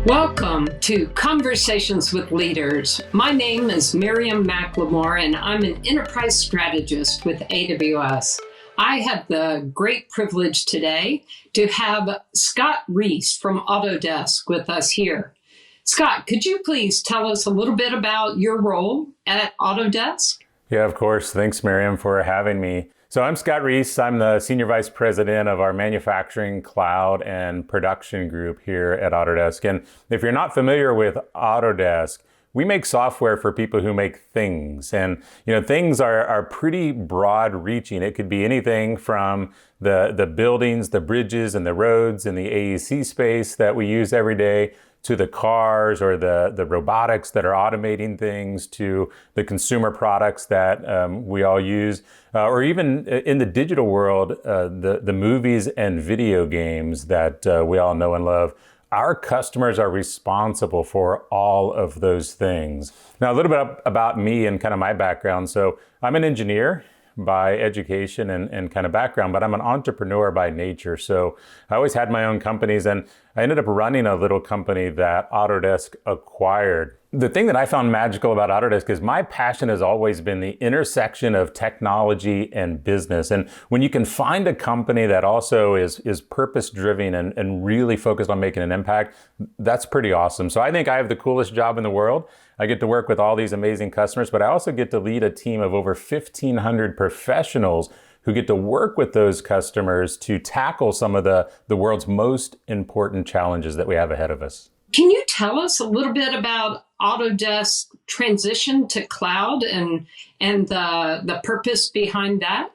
Welcome to Conversations with Leaders. My name is Miriam McLemore, and I'm an enterprise strategist with AWS. I have the great privilege today to have Scott Reese from Autodesk with us here. Scott, could you please tell us a little bit about your role at Autodesk? Yeah, of course. Thanks, Miriam, for having me. So I'm Scott Reese. I'm the Senior Vice President of our Manufacturing, Cloud, and Production group here at Autodesk. And if you're not familiar with Autodesk, we make software for people who make things. And things are pretty broad reaching. It could be anything from the buildings, the bridges, and the roads in the AEC space that we use every day, to the cars or the robotics that are automating things, to the consumer products that we all use, or even in the digital world, the movies and video games that we all know and love. Our customers are responsible for all of those things. Now, a little bit about me and kind of my background. So I'm an engineer by education and kind of background, but I'm an entrepreneur by nature. So I always had my own companies, and I ended up running a little company that Autodesk acquired. The thing that I found magical about Autodesk is my passion has always been the intersection of technology and business. And when you can find a company that also is purpose-driven and really focused on making an impact, that's pretty awesome. So I think I have the coolest job in the world. I get to work with all these amazing customers, but I also get to lead a team of over 1,500 professionals who get to work with those customers to tackle some of the world's most important challenges that we have ahead of us. Can you tell us a little bit about Autodesk's transition to cloud and the purpose behind that?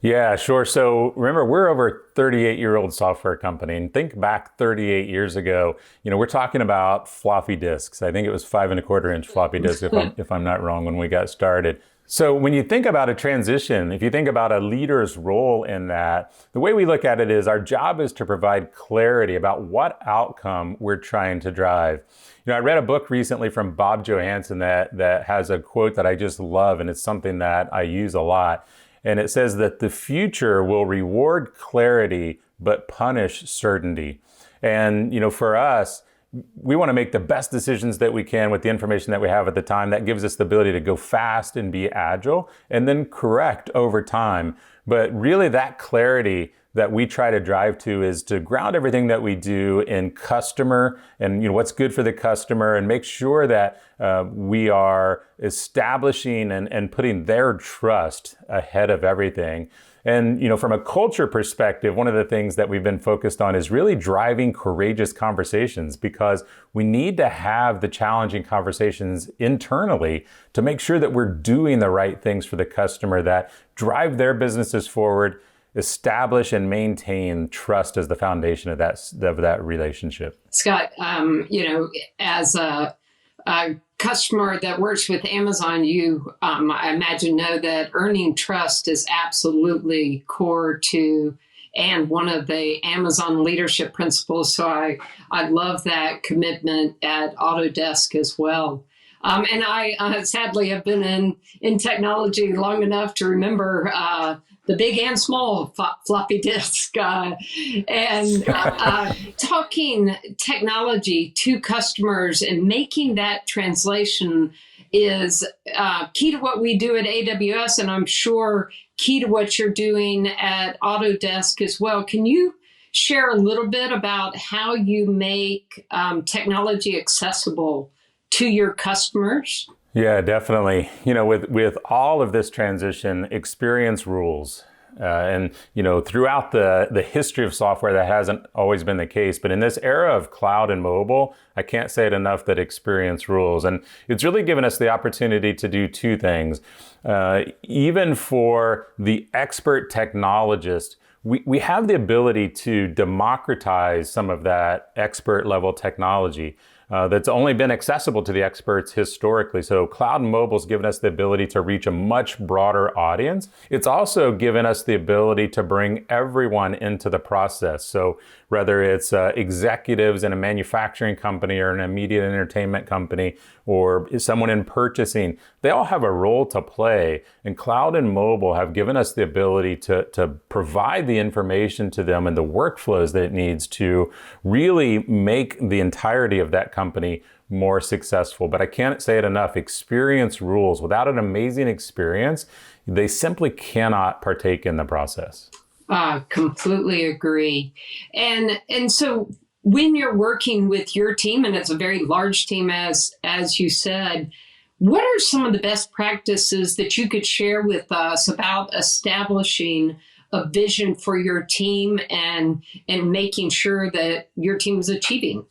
Yeah, sure. So remember, we're over a 38-year-old software company, and think back 38 years ago, we're talking about floppy disks. I think it was 5.25-inch floppy disks, if I'm not wrong, when we got started. So when you think about a transition, if you think about a leader's role in that, the way we look at it is our job is to provide clarity about what outcome we're trying to drive. I read a book recently from Bob Johansen that has a quote that I just love, and it's something that I use a lot. And it says that the future will reward clarity, but punish certainty. And, for us, we want to make the best decisions that we can with the information that we have at the time. That gives us the ability to go fast and be agile and then correct over time. But really that clarity that we try to drive to is to ground everything that we do in customer and what's good for the customer, and make sure that we are establishing and putting their trust ahead of everything. And from a culture perspective, one of the things that we've been focused on is really driving courageous conversations, because we need to have the challenging conversations internally to make sure that we're doing the right things for the customer that drive their businesses forward, establish and maintain trust as the foundation of that relationship. Scott, as a customer that works with Amazon, I imagine know that earning trust is absolutely core to and one of the Amazon leadership principles. So I love that commitment at Autodesk as well. And I sadly have been in technology long enough to remember the big and small floppy disk. Talking technology to customers and making that translation is key to what we do at AWS, and I'm sure key to what you're doing at Autodesk as well. Can you share a little bit about how you make technology accessible to your customers? Yeah, definitely. With all of this transition, experience rules. And throughout the history of software, that hasn't always been the case. But in this era of cloud and mobile, I can't say it enough that experience rules. And it's really given us the opportunity to do two things. Even for the expert technologist, we have the ability to democratize some of that expert level technology. that's only been accessible to the experts historically. So cloud and mobile has given us the ability to reach a much broader audience. It's also given us the ability to bring everyone into the process. So whether it's executives in a manufacturing company or in a media and entertainment company or someone in purchasing, they all have a role to play. And cloud and mobile have given us the ability to provide the information to them and the workflows that it needs to really make the entirety of that company more successful. But I can't say it enough, experience rules. Without an amazing experience, they simply cannot partake in the process. Completely agree. And so when you're working with your team, and it's a very large team, as you said, what are some of the best practices that you could share with us about establishing a vision for your team and making sure that your team is achieving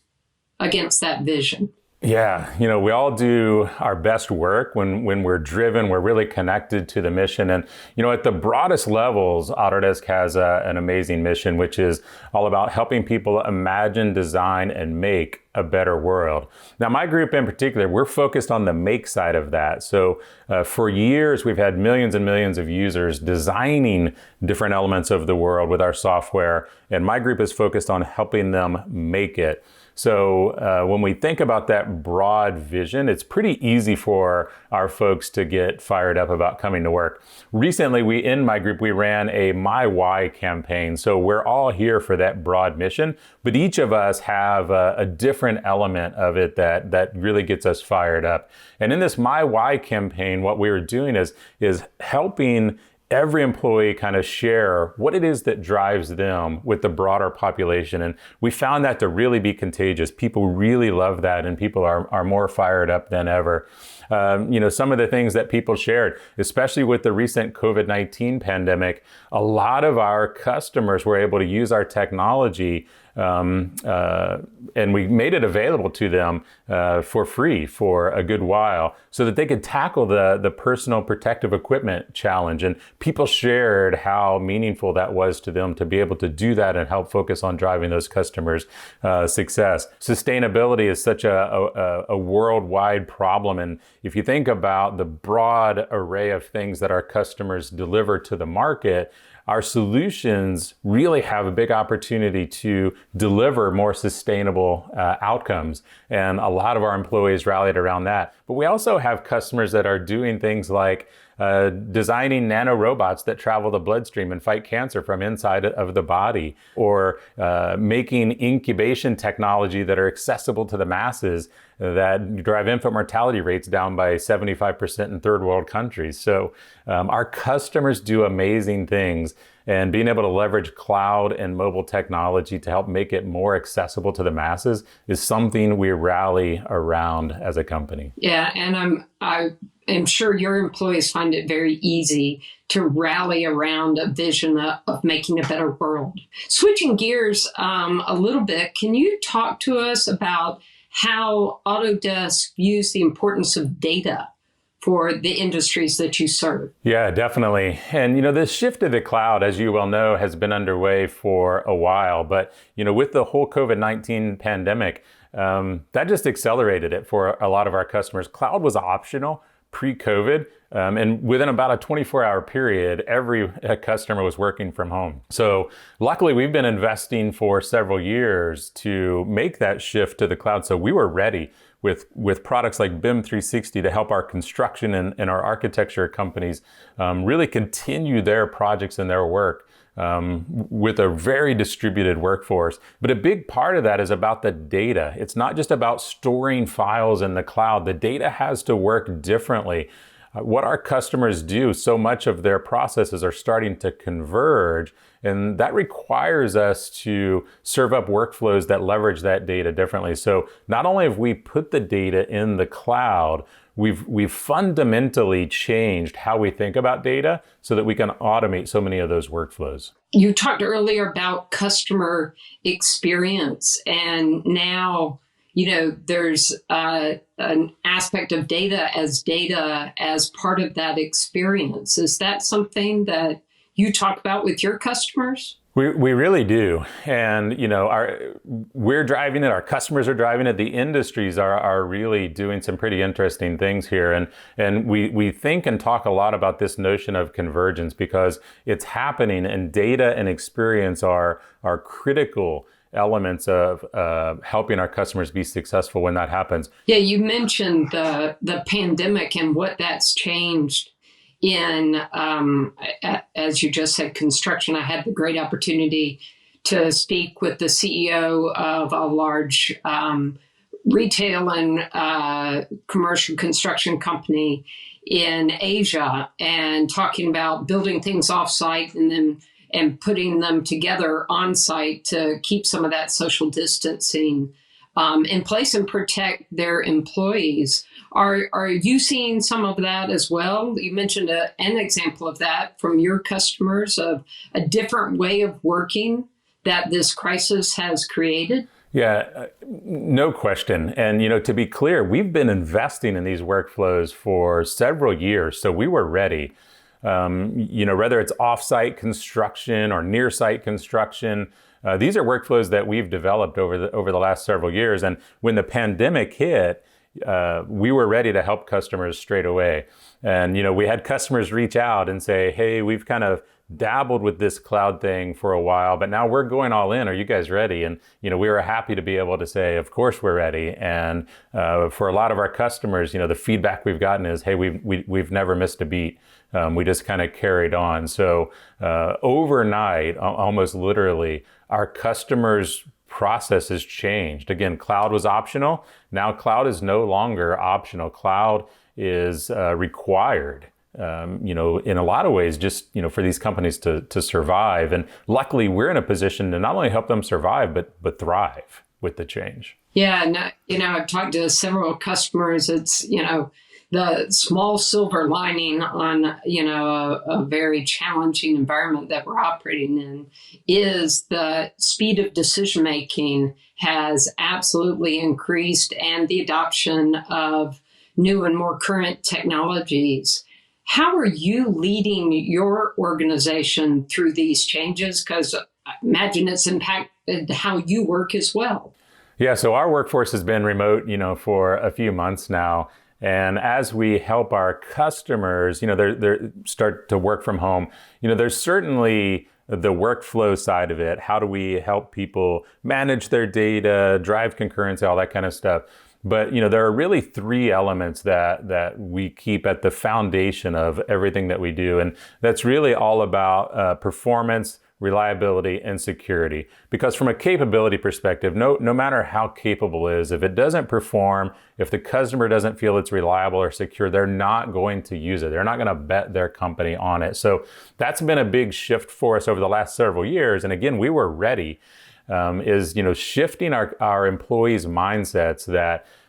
against that vision? Yeah, we all do our best work when we're driven, we're really connected to the mission. And, at the broadest levels, Autodesk has an amazing mission, which is all about helping people imagine, design, and make a better world. Now, my group in particular, we're focused on the make side of that. So for years, we've had millions and millions of users designing different elements of the world with our software. And my group is focused on helping them make it. So when we think about that broad vision, it's pretty easy for our folks to get fired up about coming to work. Recently, in my group, we ran a My Why campaign. So we're all here for that broad mission, but each of us have a different element of it that really gets us fired up. And in this My Why campaign, what we were doing is helping every employee kind of share what it is that drives them with the broader population. And we found that to really be contagious. People really love that, and people are more fired up than ever. Some of the things that people shared, especially with the recent COVID-19 pandemic, a lot of our customers were able to use our technology and we made it available to them for free for a good while so that they could tackle the personal protective equipment challenge. And people shared how meaningful that was to them to be able to do that and help focus on driving those customers' success. Sustainability is such a worldwide problem. And if you think about the broad array of things that our customers deliver to the market, our solutions really have a big opportunity to deliver more sustainable outcomes. And a lot of our employees rallied around that. But we also have customers that are doing things like designing nanorobots that travel the bloodstream and fight cancer from inside of the body, or making incubation technology that are accessible to the masses that drive infant mortality rates down by 75% in third world countries. So our customers do amazing things, and being able to leverage cloud and mobile technology to help make it more accessible to the masses is something we rally around as a company. Yeah, and I am sure your employees find it very easy to rally around a vision of making a better world. Switching gears a little bit, can you talk to us about how Autodesk views the importance of data for the industries that you serve? Yeah, definitely. And, this shift to the cloud, as you well know, has been underway for a while. But, with the whole COVID-19 pandemic, that just accelerated it for a lot of our customers. Cloud was optional pre-COVID. And within about a 24-hour period, every customer was working from home. So luckily, we've been investing for several years to make that shift to the cloud. So we were ready with products like BIM 360 to help our construction and our architecture companies really continue their projects and their work with a very distributed workforce. But a big part of that is about the data. It's not just about storing files in the cloud. The data has to work differently. What our customers do, so much of their processes are starting to converge, and that requires us to serve up workflows that leverage that data differently. So not only have we put the data in the cloud, we've fundamentally changed how we think about data so that we can automate so many of those workflows. You talked earlier about customer experience, and now there's an aspect of data as part of that experience. Is that something that you talk about with your customers? We really do. And, we're driving it, our customers are driving it, the industries are really doing some pretty interesting things here. And we think and talk a lot about this notion of convergence because it's happening, and data and experience are critical elements of helping our customers be successful when that happens. Yeah, you mentioned the pandemic and what that's changed in, as you just said, construction. I had the great opportunity to speak with the CEO of a large retail and commercial construction company in Asia, and talking about building things offsite and putting them together on site to keep some of that social distancing in place and protect their employees. Are you seeing some of that as well? You mentioned an example of that from your customers, of a different way of working that this crisis has created? Yeah, no question. And, to be clear, we've been investing in these workflows for several years, so we were ready. Whether it's off-site construction or near-site construction, these are workflows that we've developed over the last several years. And when the pandemic hit, we were ready to help customers straight away. And, we had customers reach out and say, hey, we've kind of dabbled with this cloud thing for a while, but now we're going all in. Are you guys ready? And, we were happy to be able to say, of course we're ready. And for a lot of our customers, the feedback we've gotten is, hey, we've never missed a beat. We just kind of carried on. So overnight, almost literally, our customers' process has changed. Again, cloud was optional. Now cloud is no longer optional. Cloud is required. In a lot of ways, just, for these companies to survive. And luckily, we're in a position to not only help them survive, but thrive with the change. Yeah, and, I've talked to several customers. It's, the small silver lining on, a very challenging environment that we're operating in is the speed of decision-making has absolutely increased, and the adoption of new and more current technologies. How are you leading your organization through these changes? Because I imagine it's impacted how you work as well. Yeah, so our workforce has been remote, for a few months now. And as we help our customers, they start to work from home, there's certainly the workflow side of it. How do we help people manage their data, drive concurrency, all that kind of stuff? But, there are really three elements that we keep at the foundation of everything that we do. And that's really all about performance, reliability, and security. Because from a capability perspective, no matter how capable it is, if it doesn't perform, if the customer doesn't feel it's reliable or secure, they're not going to use it. They're not going to bet their company on it. So that's been a big shift for us over the last several years. And again, we were ready. Shifting our employees' mindsets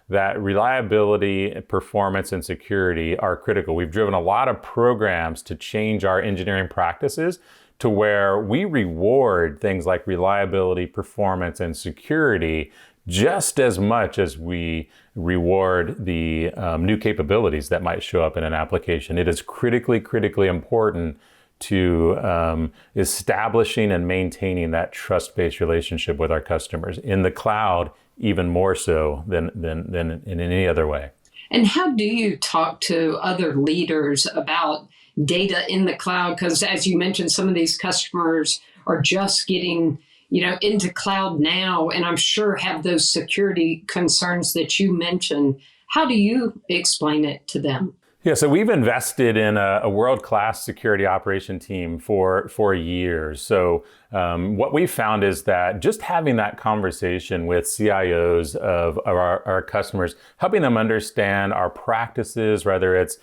that reliability, performance, and security are critical. We've driven a lot of programs to change our engineering practices to where we reward things like reliability, performance, and security just as much as we reward the new capabilities that might show up in an application. It is critically important to establishing and maintaining that trust-based relationship with our customers in the cloud, even more so than in any other way. And how do you talk to other leaders about data in the cloud? Because as you mentioned, some of these customers are just getting, into cloud now, and I'm sure have those security concerns that you mentioned. How do you explain it to them? Yeah, so we've invested in a world-class security operation team for years. So what we found is that just having that conversation with CIOs of our customers, helping them understand our practices, whether it's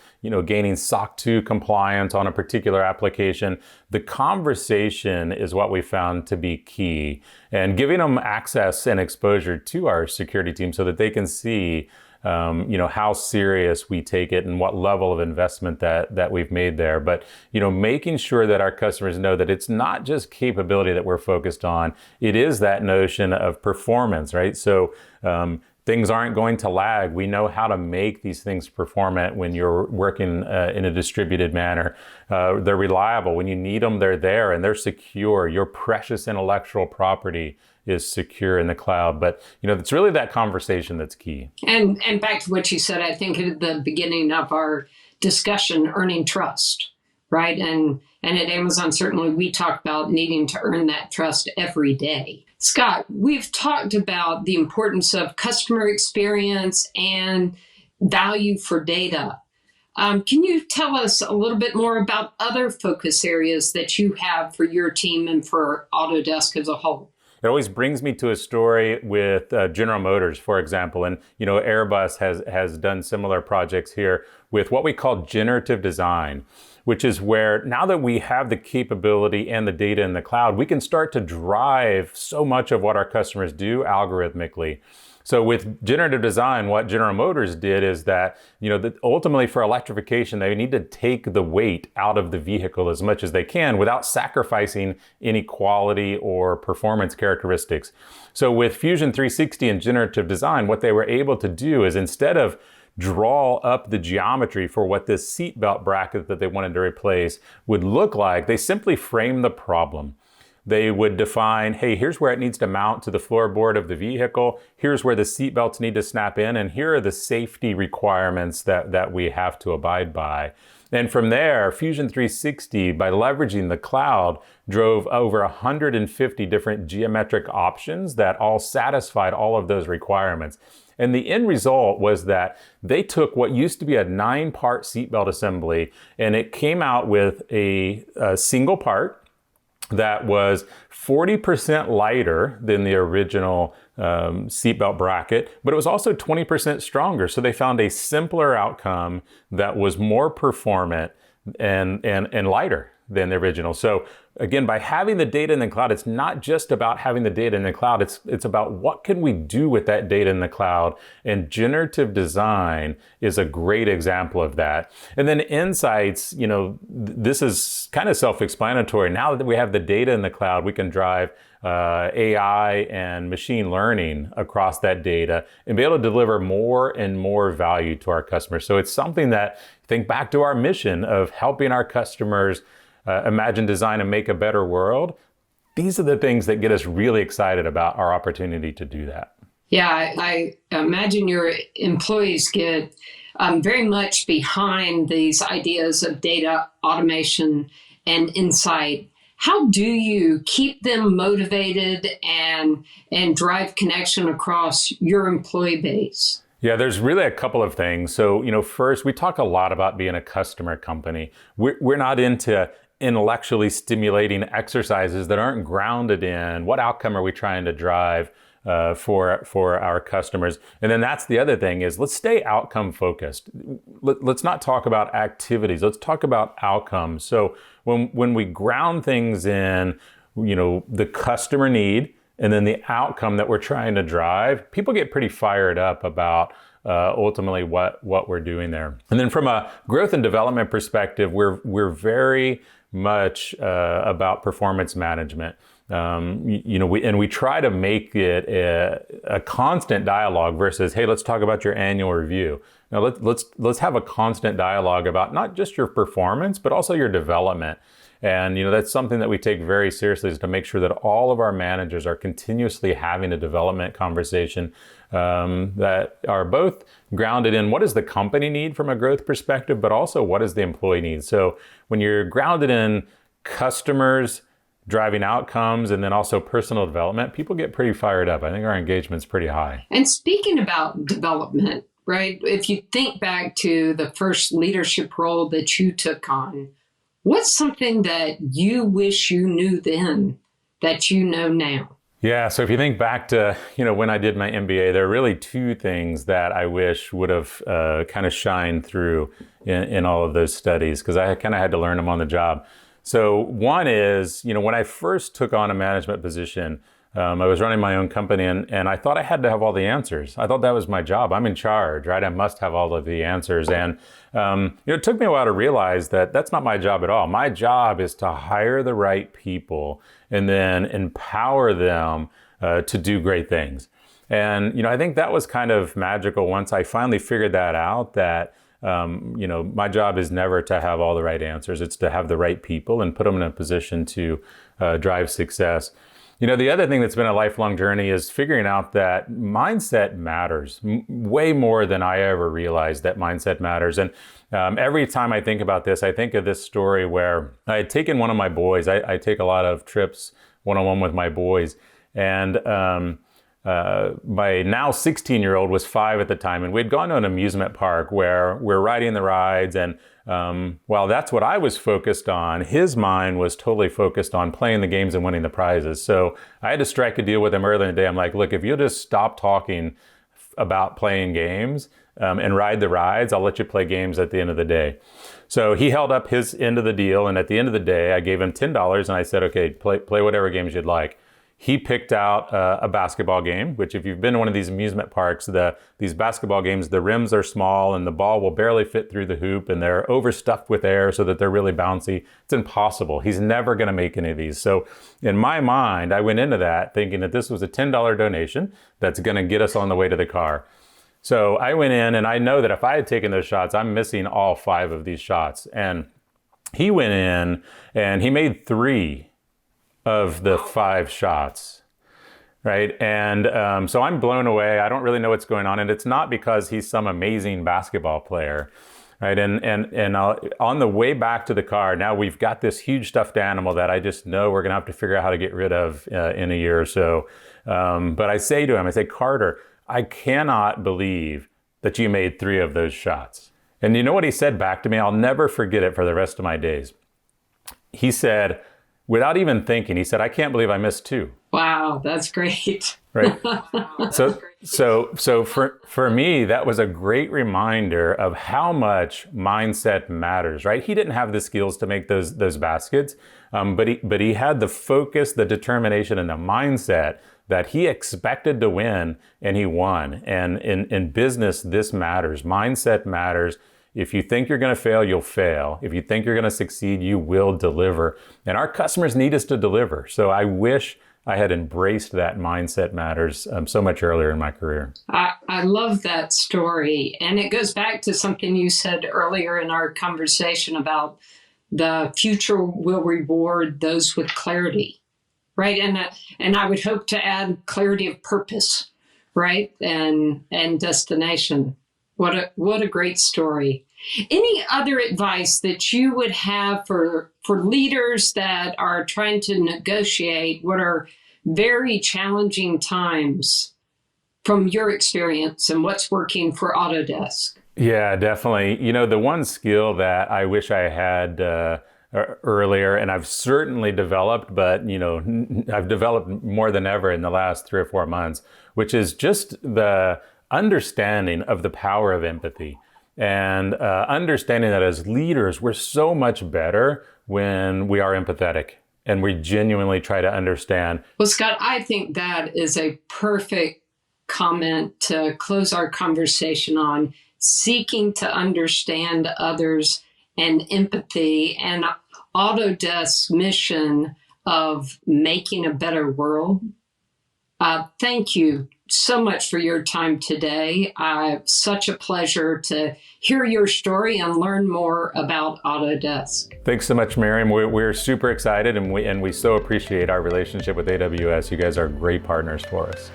gaining SOC 2 compliance on a particular application, the conversation is what we found to be key, and giving them access and exposure to our security team so that they can see how serious we take it and what level of investment that we've made there. But, making sure that our customers know that it's not just capability that we're focused on, it is that notion of performance, right? So things aren't going to lag. We know how to make these things performant when you're working in a distributed manner. They're reliable. When you need them, they're there and they're secure. Your precious intellectual property is secure in the cloud. But, it's really that conversation that's key. And back to what you said, I think at the beginning of our discussion, earning trust, right? And at Amazon, certainly we talk about needing to earn that trust every day. Scott, we've talked about the importance of customer experience and value for data. Can you tell us a little bit more about other focus areas that you have for your team and for Autodesk as a whole? It always brings me to a story with General Motors, for example. And, Airbus has done similar projects here with what we call generative design, which is where now that we have the capability and the data in the cloud, we can start to drive so much of what our customers do algorithmically. So with generative design, what General Motors did is that, that ultimately for electrification, they need to take the weight out of the vehicle as much as they can without sacrificing any quality or performance characteristics. So with Fusion 360 and generative design, what they were able to do is instead of draw up the geometry for what this seatbelt bracket that they wanted to replace would look like, they simply framed the problem. They would define, hey, here's where it needs to mount to the floorboard of the vehicle. Here's where the seatbelts need to snap in. And here are the safety requirements that we have to abide by. And from there, Fusion 360, by leveraging the cloud, drove over 150 different geometric options that all satisfied all of those requirements. And the end result was that they took what used to be a 9-part seatbelt assembly, and it came out with a single part that was 40% lighter than the original seatbelt bracket, but it was also 20% stronger. So they found a simpler outcome that was more performant and lighter than the original. So again, by having the data in the cloud, it's not just about having the data in the cloud. It's about what can we do with that data in the cloud. And generative design is a great example of that. And then insights, this is kind of self-explanatory. Now that we have the data in the cloud, we can drive AI and machine learning across that data and be able to deliver more and more value to our customers. So it's something that, think back to our mission of helping our customers imagine, design, and make a better world. These are the things that get us really excited about our opportunity to do that. Yeah, I imagine your employees get very much behind these ideas of data automation and insight. How do you keep them motivated and drive connection across your employee base? Yeah, there's really a couple of things. So, first, we talk a lot about being a customer company. We're not into intellectually stimulating exercises that aren't grounded in what outcome are we trying to drive for our customers. And then that's the other thing is let's stay outcome focused. Let's not talk about activities. Let's talk about outcomes. So when we ground things in, the customer need and then the outcome that we're trying to drive, people get pretty fired up about ultimately what we're doing there. And then from a growth and development perspective, we're very much about performance management. We try to make it a constant dialogue versus, hey, let's talk about your annual review. Now let's have a constant dialogue about not just your performance, but also your development. And that's something that we take very seriously, is to make sure that all of our managers are continuously having a development conversation that are both grounded in what does the company need from a growth perspective, but also what does the employee need. So when you're grounded in customers, driving outcomes, and then also personal development, people get pretty fired up. I think our engagement's pretty high. And speaking about development, right? If you think back to the first leadership role that you took on, what's something that you wish you knew then that you know now? Yeah, so if you think back to, when I did my MBA, there are really two things that I wish would have kind of shined through in all of those studies, because I kind of had to learn them on the job. So one is, when I first took on a management position, I was running my own company and I thought I had to have all the answers. I thought that was my job. I'm in charge, right? I must have all of the answers. And, it took me a while to realize that that's not my job at all. My job is to hire the right people and then empower them to do great things. And, I think that was kind of magical once I finally figured that out, that, my job is never to have all the right answers. It's to have the right people and put them in a position to drive success. The other thing that's been a lifelong journey is figuring out that mindset matters way more than I ever realized that mindset matters. And every time I think about this, I think of this story where I had taken one of my boys. I take a lot of trips one-on-one with my boys. And my now 16-year-old was 5 at the time, and we'd gone to an amusement park where we're riding the rides, and while that's what I was focused on, his mind was totally focused on playing the games and winning the prizes. So I had to strike a deal with him early in the day. I'm like, look, if you'll just stop talking about playing games and ride the rides, I'll let you play games at the end of the day. So he held up his end of the deal, and at the end of the day, I gave him $10, and I said, okay, play whatever games you'd like. He picked out a basketball game, which if you've been to one of these amusement parks, these basketball games, the rims are small and the ball will barely fit through the hoop, and they're overstuffed with air so that they're really bouncy. It's impossible. He's never going to make any of these. So in my mind, I went into that thinking that this was a $10 donation that's going to get us on the way to the car. So I went in, and I know that if I had taken those shots, I'm missing all 5 of these shots. And he went in and he made 3 of the 5 shots, right? And so I'm blown away. I don't really know what's going on, and it's not because he's some amazing basketball player, right? And on the way back to the car, now we've got this huge stuffed animal that I just know we're gonna have to figure out how to get rid of in a year or so. But I say to him, I say, Carter, I cannot believe that you made 3 of those shots. And you know what he said back to me? I'll never forget it for the rest of my days. He said, without even thinking, he said, I can't believe I missed 2. Wow, that's great. Right. So for me, that was a great reminder of how much mindset matters, right? He didn't have the skills to make those baskets, but he had the focus, the determination, and the mindset that he expected to win, and he won. And in business, this matters. Mindset matters. If you think you're going to fail, you'll fail. If you think you're going to succeed, you will deliver. And our customers need us to deliver. So I wish I had embraced that mindset matters so much earlier in my career. I love that story. And it goes back to something you said earlier in our conversation about the future will reward those with clarity, right? And I would hope to add clarity of purpose, right? And destination. What a great story. Any other advice that you would have for leaders that are trying to negotiate what are very challenging times from your experience and what's working for Autodesk? Yeah, definitely. The one skill that I wish I had earlier, and I've certainly developed, but I've developed more than ever in the last 3 or 4 months, which is just the understanding of the power of empathy, and understanding that as leaders, we're so much better when we are empathetic and we genuinely try to understand. Well, Scott, I think that is a perfect comment to close our conversation on, seeking to understand others and empathy, and Autodesk's mission of making a better world. Thank you so much for your time today. Such a pleasure to hear your story and learn more about Autodesk. Thanks so much, Miriam. We're super excited, and we so appreciate our relationship with AWS. You guys are great partners for us.